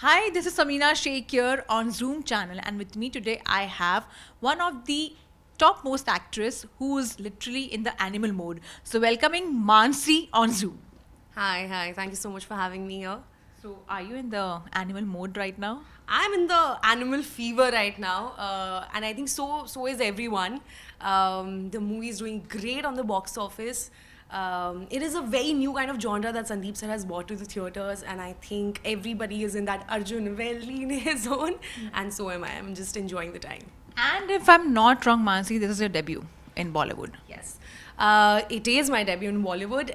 Hi, this is Samina Sheikh here on Zoom channel, and with me today I have one of the topmost actress who is literally in the animal mode. So welcoming Mansi on Zoom. Hi. Thank you so much for having me here. So are you in the animal mode right now? I'm in the animal fever right now, and I think so is everyone. The movie is doing great on the box office. It is a very new kind of genre that Sandeep sir has brought to the theaters, and I think everybody is in that Arjun well zone, and so am I. I'm just enjoying the time. And if I'm not wrong, Mansi, this is your debut in Bollywood. Yes. It is my debut in Bollywood.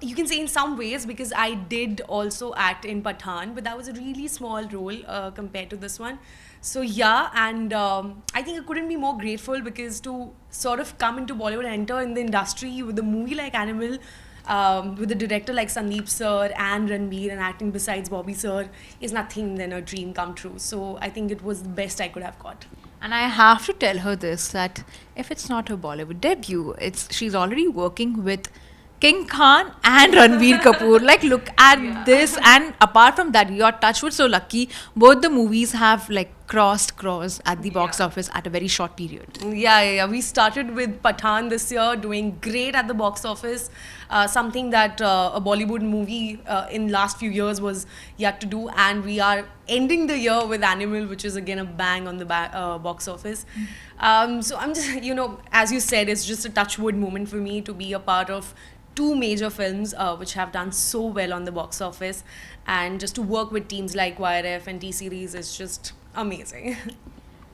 You can say in some ways because I did also act in Pathaan, but that was a really small role compared to this one. So yeah, and I think I couldn't be more grateful because to sort of come into Bollywood and enter in the industry with a movie like Animal, with a director like Sandeep sir and Ranbir and acting besides Bobby sir is nothing than a dream come true. So I think it was the best I could have got. And I have to tell her this that if it's not her Bollywood debut, it's she's already working with King Khan and Ranveer Kapoor. Like, look at this. And apart from that, you're touchwood so lucky. Both the movies have like cross at the box office at a very short period. Yeah. We started with Pathaan this year, doing great at the box office. Something that a Bollywood movie in last few years was yet to do, and we are ending the year with Animal, which is again a bang on the box office. So I'm just, as you said, it's just a touchwood moment for me to be a part of two major films which have done so well on the box office, and just to work with teams like YRF and T Series is just amazing.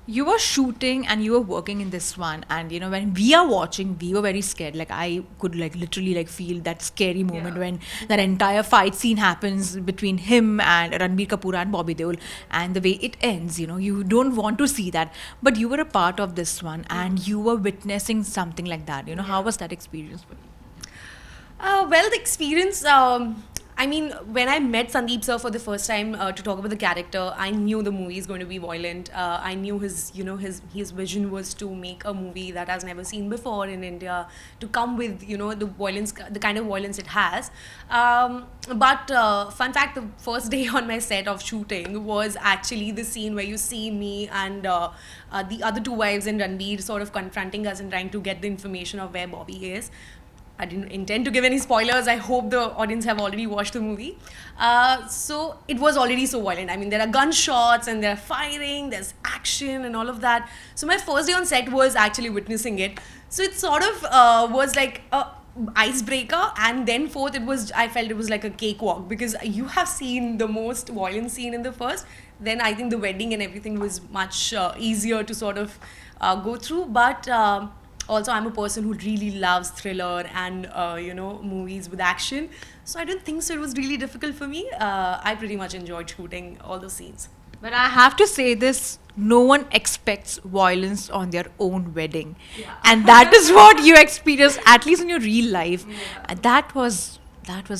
You were shooting and you were working in this one, and when we are watching, we were very scared. Like, I could like literally like feel that scary moment Yeah. when that entire fight scene happens between him and Ranbir Kapoor and Bobby Deol, and the way it ends. You don't want to see that, but you were a part of this one and you were witnessing something like that. How was that experience for you? Well, the experience. I mean, when I met Sandeep sir for the first time to talk about the character, I knew the movie is going to be violent. I knew his vision was to make a movie that has never seen before in India, to come with the violence, the kind of violence it has. But fun fact: the first day on my set of shooting was actually the scene where you see me and the other two wives and Ranbir sort of confronting us and trying to get the information of where Bobby is. I didn't intend to give any spoilers. I hope the audience have already watched the movie. So it was already so violent. I mean, there are gunshots and there are firing, there's action and all of that. So my first day on set was actually witnessing it. So it sort of was like a icebreaker, and then fourth, I felt it was like a cakewalk because you have seen the most violent scene in the first. Then I think the wedding and everything was much easier to sort of go through, but. Also, I'm a person who really loves thriller and movies with action, so I don't think so it was really difficult for me. I pretty much enjoyed shooting all those scenes. But I have to say this, no one expects violence on their own wedding. Yeah. And that is what you experience, at least in your real life. And that was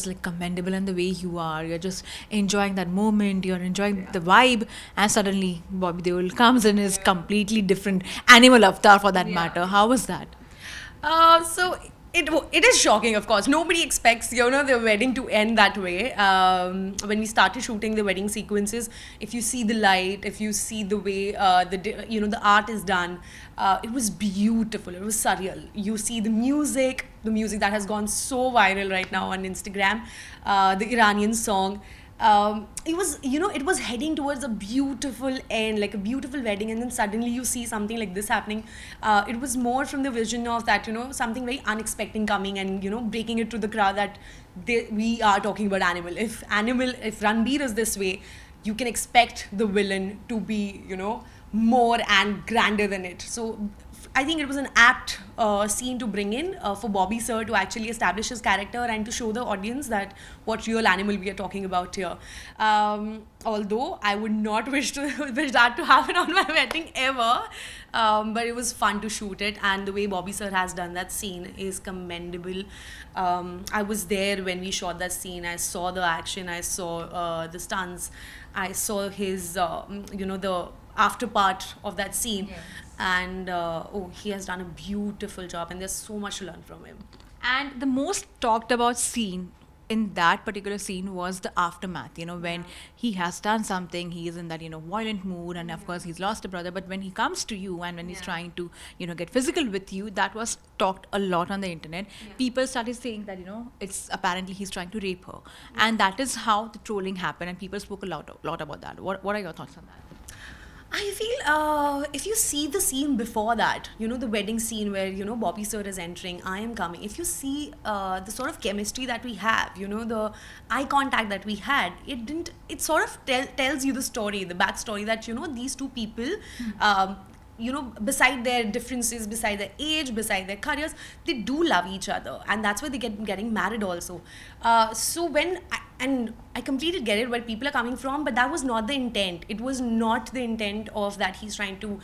like commendable, and the way you are. You're just enjoying that moment, you're enjoying the vibe, and suddenly Bobby Deol comes in his completely different animal avatar for that matter. How was that? So it is shocking, of course. Nobody expects the wedding to end that way. When we started shooting the wedding sequences, if you see the light, if you see the way the art is done, it was beautiful. It was surreal. You see the music that has gone so viral right now on Instagram, the Iranian song. It was heading towards a beautiful end, like a beautiful wedding, and then suddenly you see something like this happening. It was more from the vision of that, something very unexpected coming, and breaking it to the crowd that we are talking about if Ranbir is this way, you can expect the villain to be more and grander than it. So I think it was an apt scene to bring in for Bobby Sir to actually establish his character and to show the audience that what real animal we are talking about here. Although I would not wish that to happen on my wedding ever, but it was fun to shoot it, and the way Bobby Sir has done that scene is commendable. I was there when we shot that scene. I saw the action. I saw the stunts. I saw his, the after part of that scene. Yes. And he has done a beautiful job, and there's so much to learn from him. And the most talked about scene in that particular scene was the aftermath, when he has done something, he is in that, violent mood, and of course he's lost a brother. But when he comes to you and when he's trying to, get physical with you, that was talked a lot on the internet. People started saying that, it's apparently he's trying to rape her. And that is how the trolling happened, and people spoke a lot about that. What are your thoughts on that? I feel if you see the scene before that, the wedding scene where, Bobby Sir is entering, I am coming. If you see the sort of chemistry that we have, the eye contact that we had, it sort of tells you the story, the backstory that, these two people, beside their differences, beside their age, beside their careers, they do love each other. And that's why they getting married also. And I completely get it where people are coming from, but that was not the intent. It was not the intent of that he's trying to,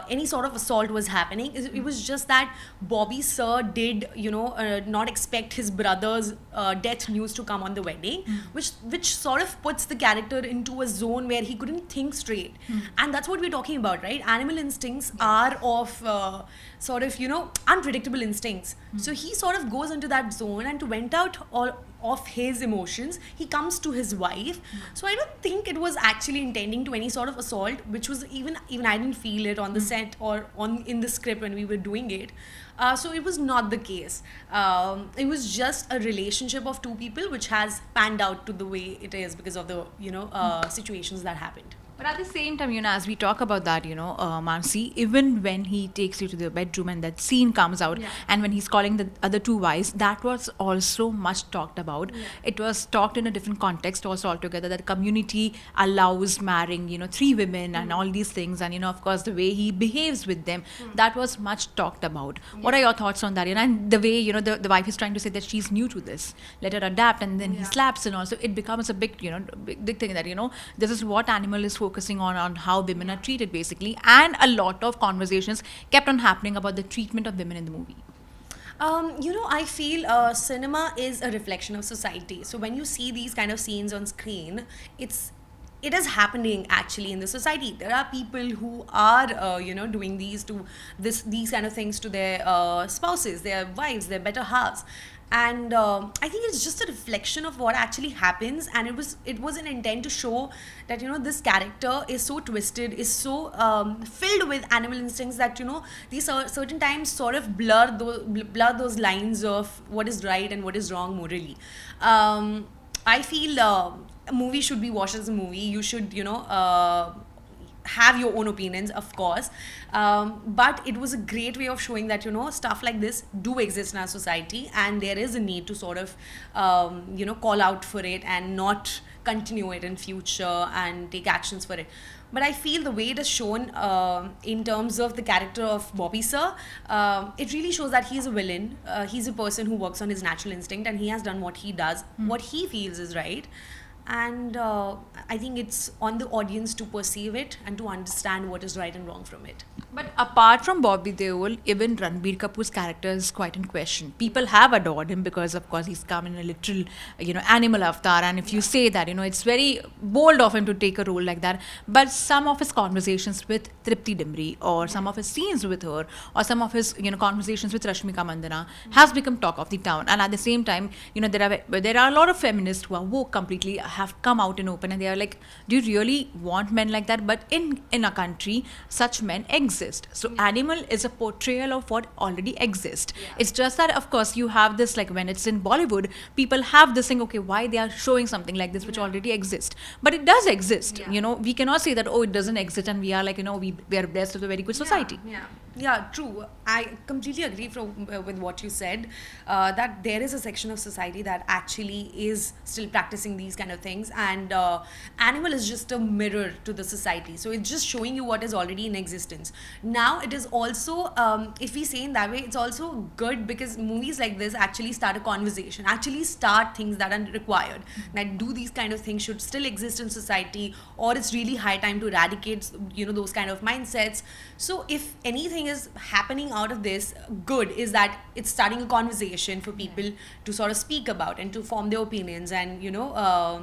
any sort of assault was happening. It was just that Bobby Sir did, not expect his brother's death news to come on the wedding, which sort of puts the character into a zone where he couldn't think straight. And that's what we're talking about, right? Animal instincts are of sort of, unpredictable instincts. So he sort of goes into that zone, and to vent out all of his emotions, he comes to his wife. So I don't think it was actually intending to any sort of assault, which was even I didn't feel it on the set or in the script when we were doing it. So it was not the case. It was just a relationship of two people which has panned out to the way it is because of the situations that happened. But at the same time, as we talk about that, Mansi, even when he takes you to the bedroom and that scene comes out, and when he's calling the other two wives, that was also much talked about. It was talked in a different context also altogether, that the community allows marrying, 3 women and all these things. And, of course, the way he behaves with them, that was much talked about. What are your thoughts on that? And the way, the wife is trying to say that she's new to this, let her adapt, and then he slaps and also it becomes a big, big thing that, this is what Animal is focusing on how women are treated basically, and a lot of conversations kept on happening about the treatment of women in the movie. I feel cinema is a reflection of society. So when you see these kind of scenes on screen, it is happening actually in the society. There are people who are doing these kind of things to their spouses, their wives, their better halves. And I think it's just a reflection of what actually happens, and it was an intent to show that this character is so twisted, is so filled with animal instincts that these certain times sort of blur those lines of what is right and what is wrong morally. I feel a movie should be watched as a movie. You should have your own opinions, of course, but it was a great way of showing that stuff like this do exist in our society, and there is a need to sort of call out for it and not continue it in future and take actions for it. But I feel the way it is shown in terms of the character of Bobby Sir, it really shows that he's a villain. He's a person who works on his natural instinct, and he has done what he does, what he feels is right. And I think it's on the audience to perceive it and to understand what is right and wrong from it. But apart from Bobby Deol, even Ranbir Kapoor's character is quite in question. People have adored him because, of course, he's come in a literal, animal avatar. And if you say that, it's very bold of him to take a role like that. But some of his conversations with Tripti Dimri, or some of his scenes with her, or some of his, conversations with Rashmika Mandana has become talk of the town. And at the same time, there are a lot of feminists who are woke completely, have come out in open, and they are like, do you really want men like that? But in a country, such men exist. So Animal is a portrayal of what already exists. It's just that, of course, you have this, like when it's in Bollywood, people have this thing, okay, why they are showing something like this which already exists. But it does exist. We cannot say that, oh, it doesn't exist, and we are like, we are blessed with a very good society. Yeah, true. I completely agree with what you said, that there is a section of society that actually is still practicing these kind of things, and Animal is just a mirror to the society. So it's just showing you what is already in existence. Now it is also, if we say in that way, it's also good because movies like this actually start a conversation, actually start things that are required. That do these kind of things should still exist in society, or it's really high time to eradicate, those kind of mindsets. So if anything is happening out of this good, is that it's starting a conversation for people to sort of speak about and to form their opinions and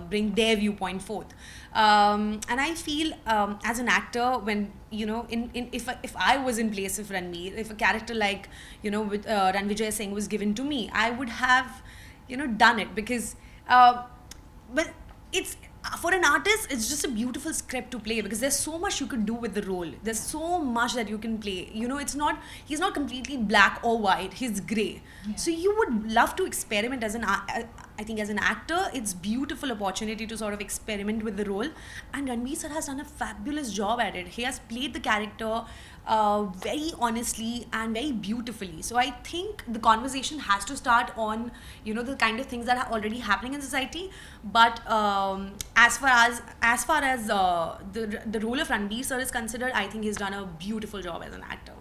bring their viewpoint forth. And I feel as an actor, when if I was in place of Ranveer, if a character like with Ranvijay Singh was given to me, I would have done it, because but it's for an artist, it's just a beautiful script to play, because there's so much you could do with the role. There's so much that you can play. He's not completely black or white. He's gray. Yeah. So you would love to experiment I think as an actor, it's beautiful opportunity to sort of experiment with the role. And Ranveer sir has done a fabulous job at it. He has played the character very honestly and very beautifully. So I think the conversation has to start on the kind of things that are already happening in society. But as far as the role of Ranveer sir is considered, I think he's done a beautiful job as an actor.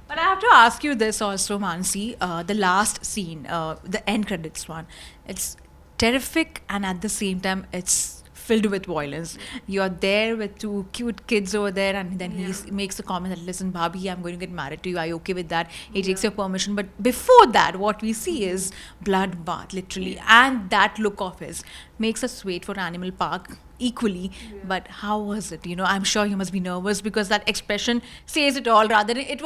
But I have to ask you this also, Mansi. The last scene, the end credits one, it's terrific, and at the same time, it's filled with violence. You're there with two cute kids over there, and then he makes a comment that, listen, Bobby, I'm going to get married to you. Are you okay with that? He takes your permission. But before that, what we see is bloodbath, literally. And that look of his makes us wait for Animal Park equally. But how was it? I'm sure you must be nervous, because that expression says it all. Rather, it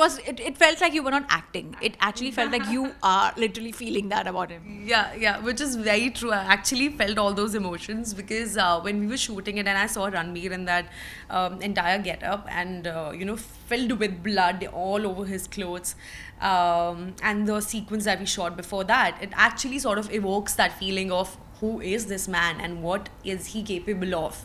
felt like you were not acting. It actually felt like you are literally feeling that about him. Yeah, which is very true. I actually felt all those emotions, because when we were shooting it and I saw Ranveer in that entire getup and filled with blood all over his clothes, and the sequence that we shot before that, it actually sort of evokes that feeling of who is this man and what is he capable of.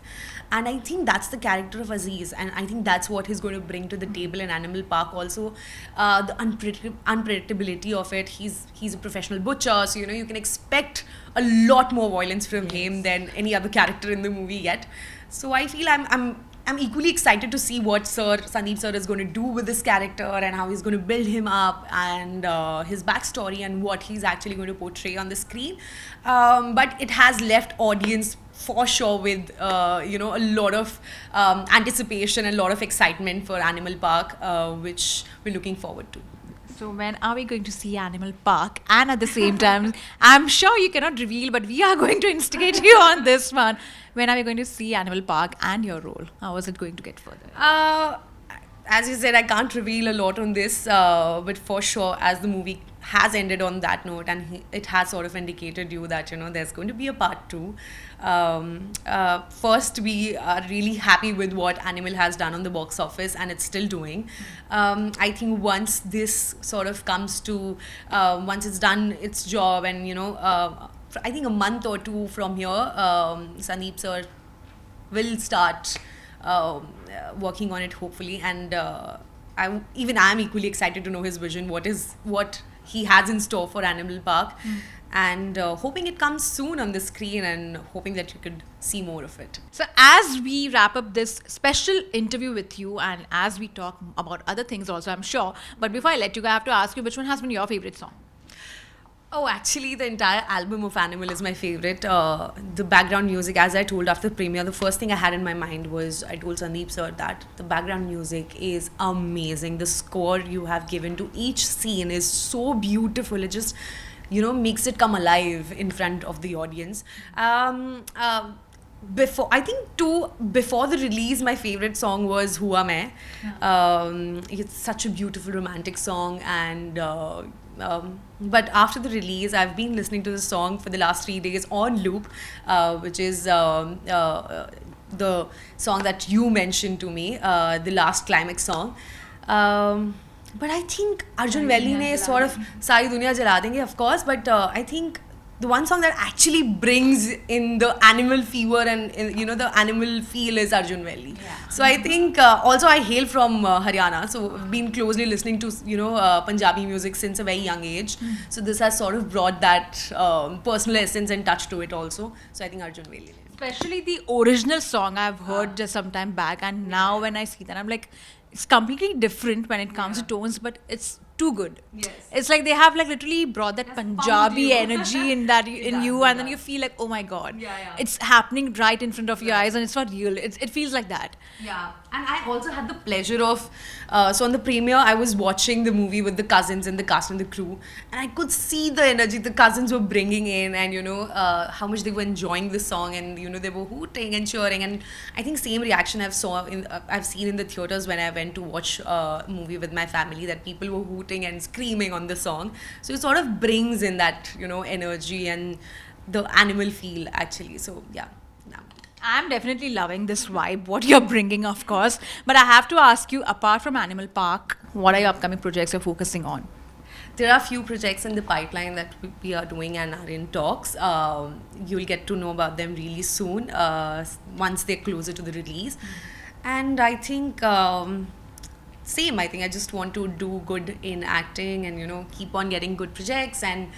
And I think that's the character of Aziz, and I think that's what he's going to bring to the table in Animal Park also. The unpredictability of it. He's a professional butcher, so you can expect a lot more violence from him than any other character in the movie yet. So I feel I'm equally excited to see what Sandeep sir is going to do with this character, and how he's going to build him up, and his backstory, and what he's actually going to portray on the screen. But it has left audience for sure with a lot of anticipation and a lot of excitement for Animal Park, which we're looking forward to. So when are we going to see Animal Park? And at the same time, I'm sure you cannot reveal, but we are going to instigate you on this one. When are we going to see Animal Park and your role? How is it going to get further? As you said, I can't reveal a lot on this, but for sure, as the movie has ended on that note, and it has sort of indicated you that there's going to be a part 2. First, we are really happy with what Animal has done on the box office, and it's still doing. I think once this sort of comes to, once it's done its job, and I think a month or two from here, Sandeep sir will start working on it, hopefully, and I'm equally excited to know his vision, what he has in store for Animal Park, and hoping it comes soon on the screen, and hoping that you could see more of it. So as we wrap up this special interview with you, and as we talk about other things also, I'm sure, but before I let you go, I have to ask you, which one has been your favorite song? Oh, actually, the entire album of Animal is my favorite. The background music, as I told after the premiere, the first thing I had in my mind was, I told Sandeep sir that the background music is amazing. The score you have given to each scene is so beautiful. It just, makes it come alive in front of the audience. Before the release, my favorite song was Hua Main. It's such a beautiful romantic song, and but after the release, I've been listening to the song for the last 3 days on loop, which is the song that you mentioned to me, the last climax song. But I think Arjun Valley ne sort of Sari Duniya Jala Denge, of course, but I think the one song that actually brings in the animal fever and the animal feel is Arjun Valley. Yeah. So I think also I hail from Haryana, so I've been closely listening to Punjabi music since a very young age. So this has sort of brought that personal essence and touch to it also. So I think Arjun Valley. Especially the original song I've heard just some time back, and now when I see that, I'm like, it's completely different when it comes to tones, but it's too good. Yes. It's like they have literally brought that Punjabi energy in that in you, and then you feel like, oh my god, it's happening right in front of your eyes, and it's not real. It feels like that. Yeah, and I also had the pleasure of, so on the premiere, I was watching the movie with the cousins and the cast and the crew, and I could see the energy the cousins were bringing in, and how much they were enjoying the song, and they were hooting and cheering, and I think same reaction I've seen in the theaters when I went to watch a movie with my family, that people were hooting shooting and screaming on the song. So it sort of brings in that, you know, energy and the animal feel actually. So yeah. I'm definitely loving this vibe, what you're bringing, of course. But I have to ask you, apart from Animal Park, what are your upcoming projects you're focusing on? There are a few projects in the pipeline that we are doing and are in talks. You'll get to know about them really soon once they're closer to the release. And I think same. I think I just want to do good in acting and, you know, keep on getting good projects and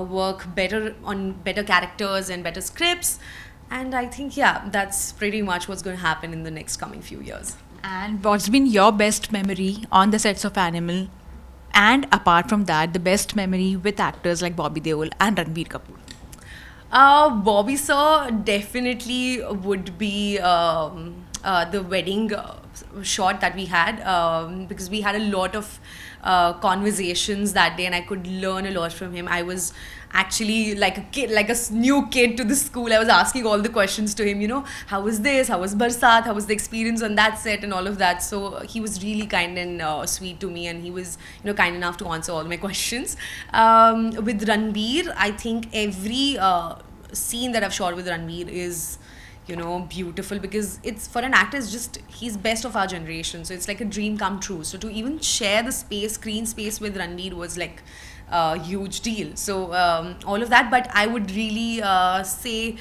work better on better characters and better scripts. And I think, yeah, that's pretty much what's going to happen in the next coming few years. And what's been your best memory on the sets of Animal? And apart from that, the best memory with actors like Bobby Deol and Ranbir Kapoor? Bobby sir definitely would be the wedding shot that we had, because we had a lot of conversations that day and I could learn a lot from him. I was actually like a kid, like a new kid to the school. I was asking all the questions to him, you know, how was this, how was Barsat, how was the experience on that set and all of that. So he was really kind and sweet to me, and he was, you know, kind enough to answer all my questions. With Ranbir, I think every scene that I've shot with Ranbir is, you know, beautiful, because it's, for an actor, it's just, he's best of our generation, so it's like a dream come true. So to even share the screen space with Ranbir was like a huge deal. So all of that, but I would really say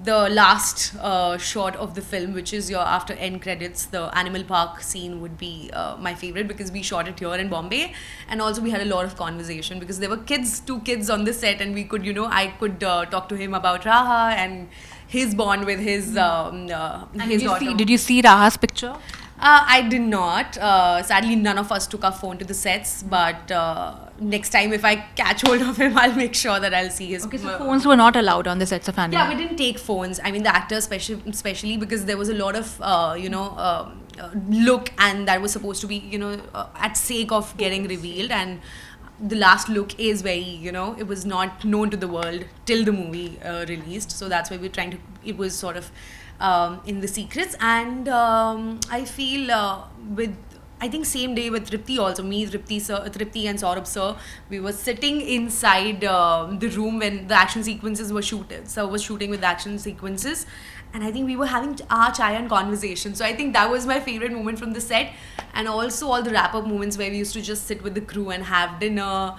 the last shot of the film, which is your after end credits, the Animal Park scene would be my favorite, because we shot it here in Bombay, and also we had a lot of conversation because there were two kids on the set, and we could, you know, I could talk to him about Raha and his bond with his daughter. Did you see Raha's picture? I did not. Sadly, none of us took our phone to the sets, but next time if I catch hold of him, I'll make sure that I'll see his... Okay, so phones were not allowed on the sets of Animal? Yeah, we didn't take phones. I mean, the actors especially, because there was a lot of, look, and that was supposed to be, you know, at sake of getting revealed, and the last look is very, you know, it was not known to the world till the movie released. So that's why we're trying to, it was sort of in the secrets. And I feel with, I think same day with Tripti also, me, Tripti and Saurabh sir, we were sitting inside the room when the action sequences were shooted. So I was shooting with the action sequences, and I think we were having our chai and conversation. So I think that was my favorite moment from the set. And also all the wrap-up moments where we used to just sit with the crew and have dinner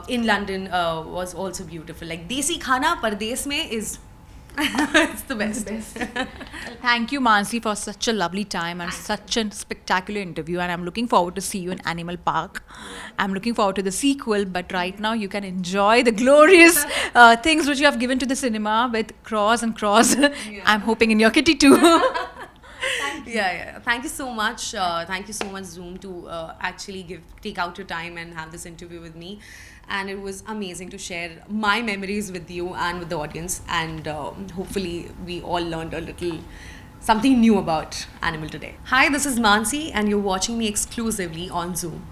in London was also beautiful. Like Desi Khana Pardes Mein is it's the best. Thank you, Mansi, for such a lovely time and such a spectacular interview. And I'm looking forward to see you in Animal Park. I'm looking forward to the sequel. But right now, you can enjoy the glorious things which you have given to the cinema with Cross and Cross. Yeah. I'm hoping in your kitty too. Yeah. Thank you so much. Thank you so much, Zoom, to actually take out your time and have this interview with me. And it was amazing to share my memories with you and with the audience. And hopefully we all learned a little something new about Animal today. Hi, this is Mansi, and you're watching me exclusively on Zoom.